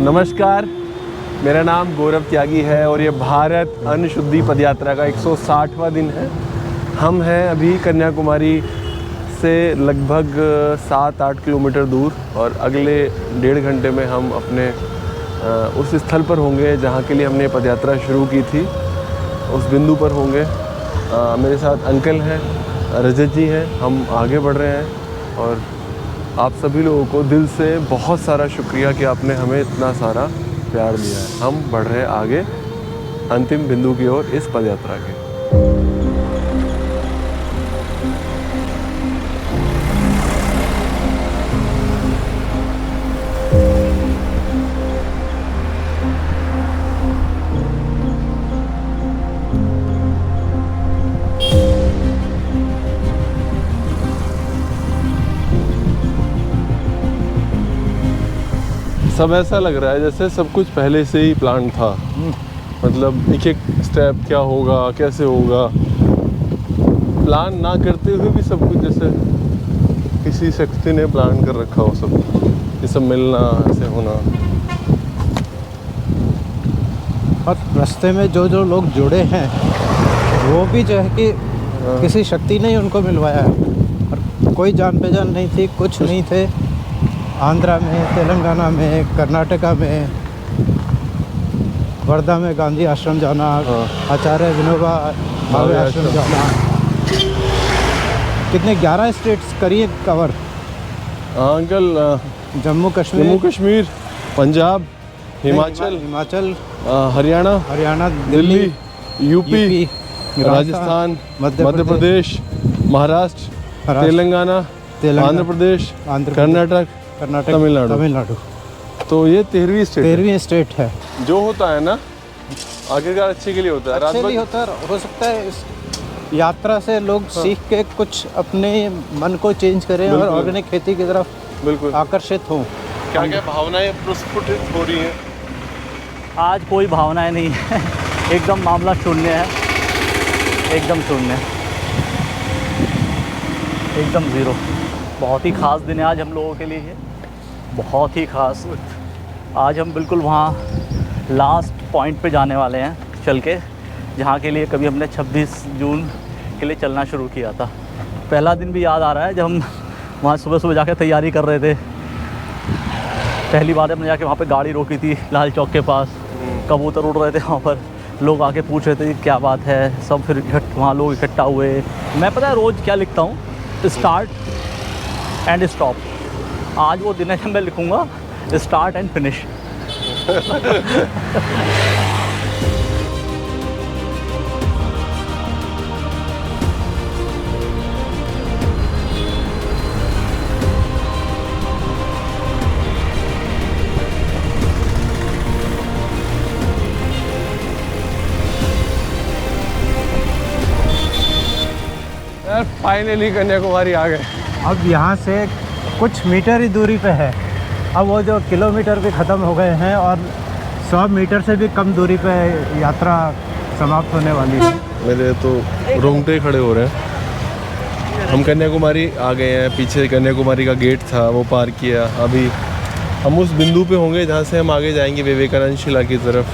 नमस्कार, मेरा नाम गौरव त्यागी है और ये भारत अन्न शुद्धि पदयात्रा का 160वां दिन है। हम हैं अभी कन्याकुमारी से लगभग 7-8 किलोमीटर दूर और अगले 1.5 घंटे में हम अपने उस स्थल पर होंगे जहाँ के लिए हमने पदयात्रा शुरू की थी। उस बिंदु पर होंगे। मेरे साथ अंकल हैं, रजत जी हैं। हम आगे बढ़ रहे हैं और आप सभी लोगों को दिल से बहुत सारा शुक्रिया कि आपने हमें इतना सारा प्यार दिया है। हम बढ़ रहे हैं आगे अंतिम बिंदु की ओर इस पदयात्रा के। सब ऐसा लग रहा है जैसे सब कुछ पहले से ही प्लान था। मतलब एक एक स्टेप क्या होगा, कैसे होगा, प्लान ना करते हुए भी सब कुछ जैसे किसी शक्ति ने प्लान कर रखा हो। सब ये सब मिलना, ऐसे होना। और रास्ते में जो जो लोग जुड़े हैं वो भी जो है कि किसी शक्ति ने ही उनको मिलवाया है। और कोई जान पहचान नहीं थी, कुछ नहीं थे। आंध्रा में, तेलंगाना में, कर्नाटका में, वर्धा में गांधी आश्रम जाना, आचार्य विनोबा भावे आश्रम जाना, कितने 11 स्टेट्स करिए cover. Uncle, Jammu Kashmir, Punjab, Himachal, Haryana, Delhi, UP, Rajasthan, Madhya Pradesh, Maharashtra, Telangana, Andhra Pradesh, Karnataka, Tamil Nadu. तो ये 13वीं स्टेट है। जो होता है ना आखिरकार अच्छे के लिए होता है। अच्छे लिए होता है। हो सकता है इस यात्रा से लोग सीख के कुछ अपने मन को चेंज करें और ऑर्गेनिक खेती की तरफ बिल्कुल आकर्षित हों। क्या क्या भावनाएं प्रस्फुटित हो रही हैं? आज कोई भावनाएं नहीं है। एकदम मामला शून्य है, एकदम शून्य, एकदम ज़ीरो। बहुत ही ख़ास दिन है आज हम लोगों के लिए, बहुत ही ख़ास। आज हम बिल्कुल वहाँ लास्ट पॉइंट पे जाने वाले हैं चल के, जहाँ के लिए कभी हमने 26 जून के लिए चलना शुरू किया था। पहला दिन भी याद आ रहा है जब हम वहाँ सुबह सुबह जाके तैयारी कर रहे थे। पहली बार हमने जाके वहाँ पे गाड़ी रोकी थी लाल चौक के पास। कबूतर उड़ रहे थे वहाँ पर, लोग आके पूछ रहे थे क्या बात है। सब फिर वहाँ लोग इकट्ठा हुए। मैं पता है रोज़ क्या लिखता हूँ, स्टार्ट एंड स्टॉप। आज वो दिन है जब मैं लिखूँगा स्टार्ट एंड फिनिश। यार फाइनली कन्याकुमारी आ गए। अब यहाँ से कुछ मीटर ही दूरी पे है। अब वो जो किलोमीटर भी ख़त्म हो गए हैं और 100 मीटर से भी कम दूरी पे यात्रा समाप्त होने वाली है। मेरे तो रोंगटे खड़े हो रहे हैं। हम कन्याकुमारी आ गए हैं। पीछे कन्याकुमारी का गेट था, वो पार किया। अभी हम उस बिंदु पे होंगे जहाँ से हम आगे जाएंगे विवेकानंद शिला की तरफ।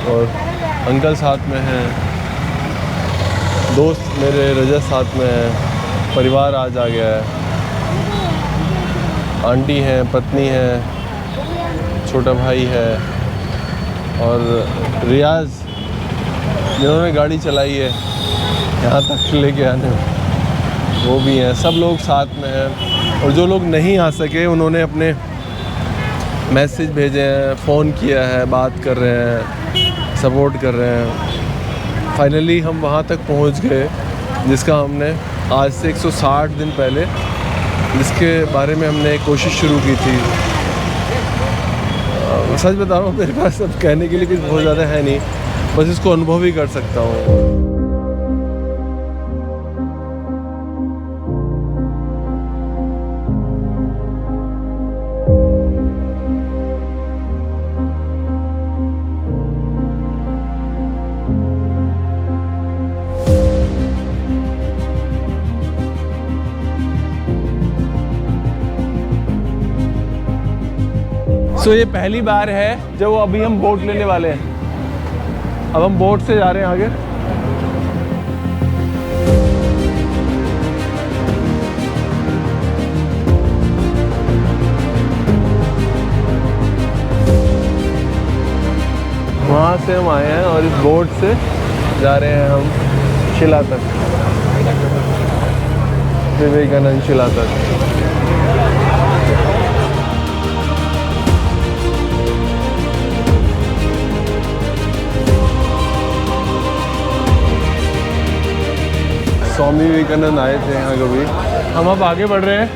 और अंकल साथ में हैं, दोस्त मेरे रजत साथ में है, परिवार आज आ गया है। आंटी हैं, पत्नी है, छोटा भाई है और रियाज जिन्होंने गाड़ी चलाई है यहाँ तक लेके आने में, वो भी हैं। सब लोग साथ में हैं। और जो लोग नहीं आ सके उन्होंने अपने मैसेज भेजे हैं, फ़ोन किया है, बात कर रहे हैं, सपोर्ट कर रहे हैं। फाइनली हम वहाँ तक पहुँच गए जिसका हमने आज से 160 दिन पहले जिसके बारे में हमने कोशिश शुरू की थी। सच बता रहा हूँ, मेरे पास अब कहने के लिए कुछ बहुत ज़्यादा है नहीं, बस इसको अनुभव ही कर सकता हूँ। सो ये पहली बार है जब अभी हम बोट लेने वाले हैं। अब हम बोट से जा रहे हैं आगे। वहाँ से हम आए हैं और इस बोट से जा रहे हैं हम शिला तक, विवेकानंद शिला तक। स्वामी विवेकानंद आए थे यहाँ कभी। हम अब आगे बढ़ रहे हैं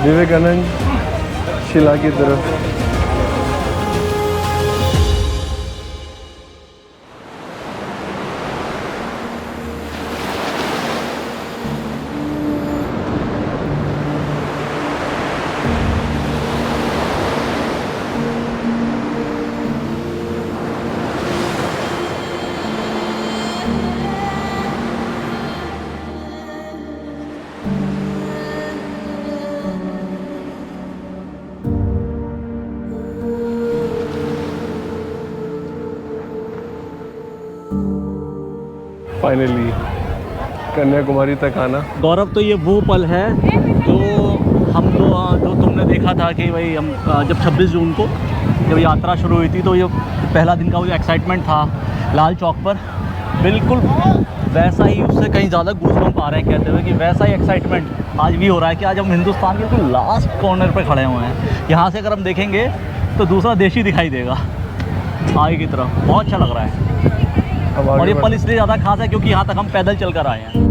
विवेकानंद शिला की तरफ। फाइनली कन्याकुमारी तक आना। गौरव, तो ये वो पल है जो हम लोग, जो तुमने देखा था कि भाई हम जब 26 जून को जब यात्रा शुरू हुई थी तो ये पहला दिन का वो जो एक्साइटमेंट था लाल चौक पर, बिल्कुल वैसा ही, उससे कहीं ज़्यादा गूज़बम्प आ रहे हैं कहते हुए कि वैसा ही एक्साइटमेंट आज भी हो रहा है कि आज हम हिंदुस्तान के बिल्कुल लास्ट कॉर्नर पर खड़े हुए हैं। यहाँ से अगर हम देखेंगे तो दूसरा देश ही दिखाई देगा आगे की तरफ। बहुत अच्छा लग रहा है और ये पल इसलिए ज़्यादा खास है क्योंकि यहाँ तक हम पैदल चल कर आए हैं।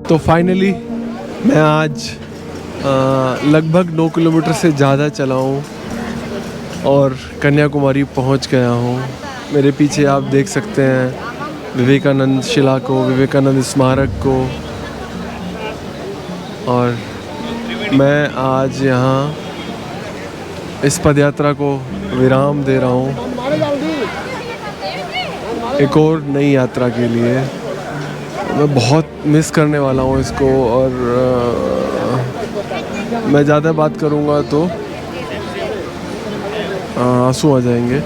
तो फाइनली मैं आज लगभग 9 किलोमीटर से ज़्यादा चला हूँ और कन्याकुमारी पहुँच गया हूँ। मेरे पीछे आप देख सकते हैं विवेकानंद शिला को, विवेकानंद स्मारक को। और मैं आज यहाँ इस पदयात्रा को विराम दे रहा हूँ एक और नई यात्रा के लिए। मैं बहुत मिस करने वाला हूँ इसको और मैं ज़्यादा बात करूँगा तो आंसू आ जाएंगे।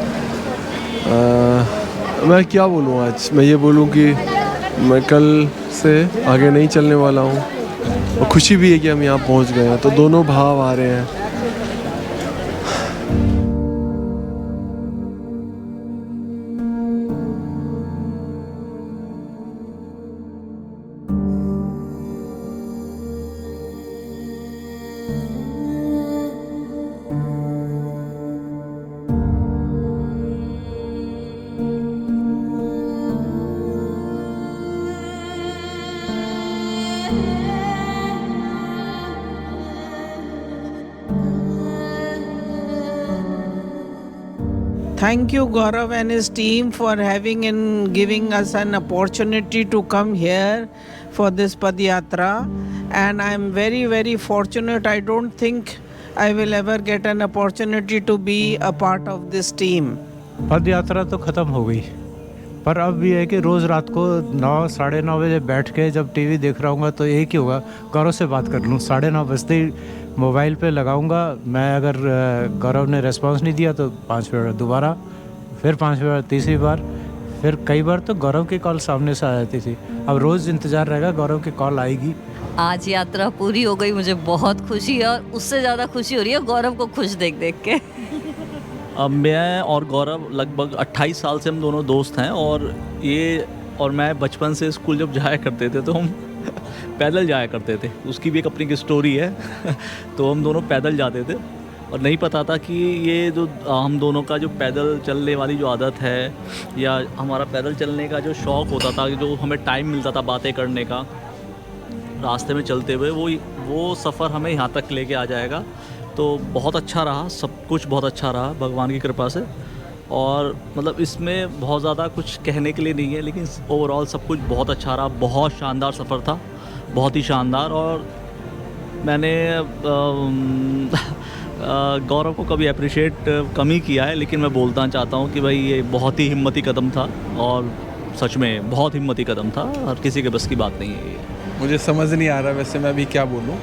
मैं क्या बोलूँ आज, मैं ये बोलूँ कि मैं कल से आगे नहीं चलने वाला हूँ और खुशी भी है कि हम यहाँ पहुँच गए हैं। तो दोनों भाव आ रहे हैं। Thank you, Gaurav and his team, for having and giving us an opportunity to come here for this Padyatra. And I'm very, very fortunate. I don't think I will ever get an opportunity to be a part of this team. पद यात्रा तो ख़त्म हो गई, पर अब ये है कि रोज़ रात को 9 साढ़े 9 बजे बैठ के जब टीवी देख रहा हूँ तो एक ही होगा, गौरव से बात कर लूँ। 9:30 बजते ही मोबाइल पे लगाऊंगा मैं, अगर गौरव ने रिस्पांस नहीं दिया तो 5 मिनट दोबारा, फिर 5 मिनट तीसरी बार, फिर कई बार तो गौरव की कॉल सामने से आ जाती थी। अब रोज़ इंतज़ार रहेगा गौरव की कॉल आएगी। आज यात्रा पूरी हो गई, मुझे बहुत खुशी है और उससे ज़्यादा खुशी हो रही है गौरव को खुश देख देख के। अब मैं और गौरव लगभग 28 साल से हम दोनों दोस्त हैं, और मैं बचपन से स्कूल जब जाया करते थे तो हम पैदल जाया करते थे। उसकी भी एक अपनी की स्टोरी है तो हम दोनों पैदल जाते थे और नहीं पता था कि ये जो हम दोनों का जो पैदल चलने वाली जो आदत है या हमारा पैदल चलने का जो शौक़ होता था, जो हमें टाइम मिलता था बातें करने का रास्ते में चलते हुए, वो सफ़र हमें यहाँ तक लेके आ जाएगा। तो बहुत अच्छा रहा, सब कुछ बहुत अच्छा रहा भगवान की कृपा से। और मतलब इसमें बहुत ज़्यादा कुछ कहने के लिए नहीं है, लेकिन ओवरऑल सब कुछ बहुत अच्छा रहा। बहुत शानदार सफ़र था, बहुत ही शानदार। और मैंने गौरव को कभी अप्रिशिएट कम ही किया है, लेकिन मैं बोलना चाहता हूँ कि भाई ये बहुत ही हिम्मती कदम था और सच में बहुत हिम्मती कदम था, हर किसी के बस की बात नहीं है ये। मुझे समझ नहीं आ रहा वैसे मैं अभी क्या बोलूँ,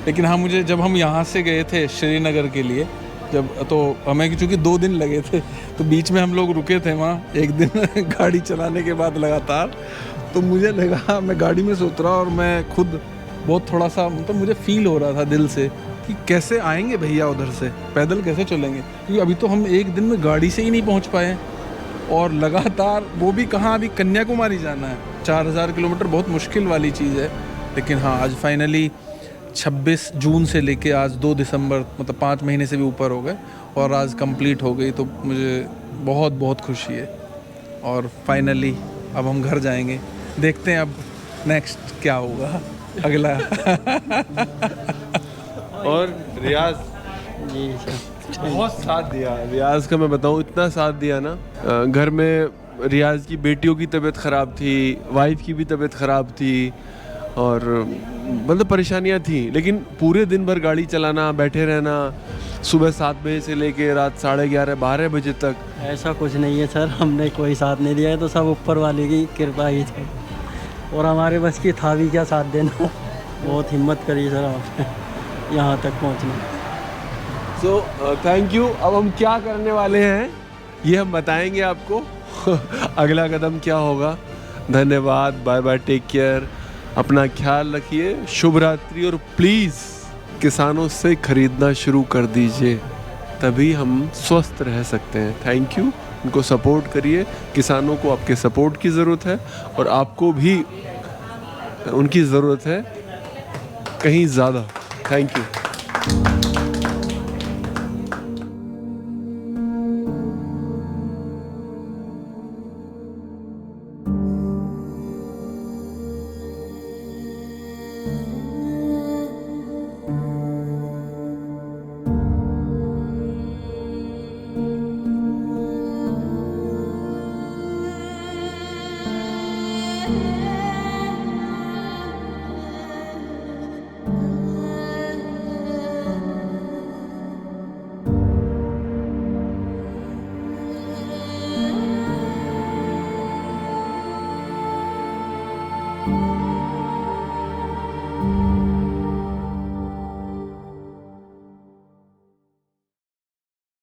लेकिन हाँ मुझे जब हम यहाँ से गए थे श्रीनगर के लिए, तो हमें चूँकि 2 दिन लगे थे तो बीच में हम लोग रुके थे वहाँ एक दिन गाड़ी चलाने के बाद लगातार। तो मुझे लगा, मैं गाड़ी में सोच रहा और मैं खुद बहुत थोड़ा सा मतलब मुझे फील हो रहा था दिल से कि कैसे आएंगे भैया उधर से, पैदल कैसे चलेंगे, क्योंकि अभी तो हम एक दिन में गाड़ी से ही नहीं पहुँच पाए और लगातार वो भी कहाँ, अभी कन्याकुमारी जाना है। 4000 किलोमीटर बहुत मुश्किल वाली चीज़ है। लेकिन हाँ आज फाइनली 26 जून से लेके आज 2 दिसंबर मतलब 5 महीने से भी ऊपर हो गए और आज कंप्लीट हो गई, तो मुझे बहुत बहुत खुशी है। और फाइनली अब हम घर जाएंगे, देखते हैं अब नेक्स्ट क्या होगा अगला। और रियाज जी बहुत साथ दिया। रियाज का मैं बताऊं, इतना साथ दिया ना। घर में रियाज की बेटियों की तबीयत ख़राब थी, वाइफ की भी तबीयत ख़राब थी और मतलब परेशानियां थी, लेकिन पूरे दिन भर गाड़ी चलाना, बैठे रहना, सुबह 7 बजे से लेके रात 11:30-12 बजे तक। ऐसा कुछ नहीं है सर, हमने कोई साथ नहीं दिया है, तो सब ऊपर वाले की कृपा ही थी और हमारे बस की था भी क्या साथ देना। बहुत हिम्मत करी सर आपने यहाँ तक पहुँचना। So thank you. अब हम क्या करने वाले हैं ये हम बताएंगे आपको। अगला कदम क्या होगा। धन्यवाद, बाय बाय, टेक केयर, अपना ख्याल रखिए, शुभ रात्रि। और प्लीज़ किसानों से खरीदना शुरू कर दीजिए, तभी हम स्वस्थ रह सकते हैं। Thank you. उनको सपोर्ट करिए, किसानों को आपके सपोर्ट की ज़रूरत है और आपको भी उनकी ज़रूरत है कहीं ज़्यादा। Thank you.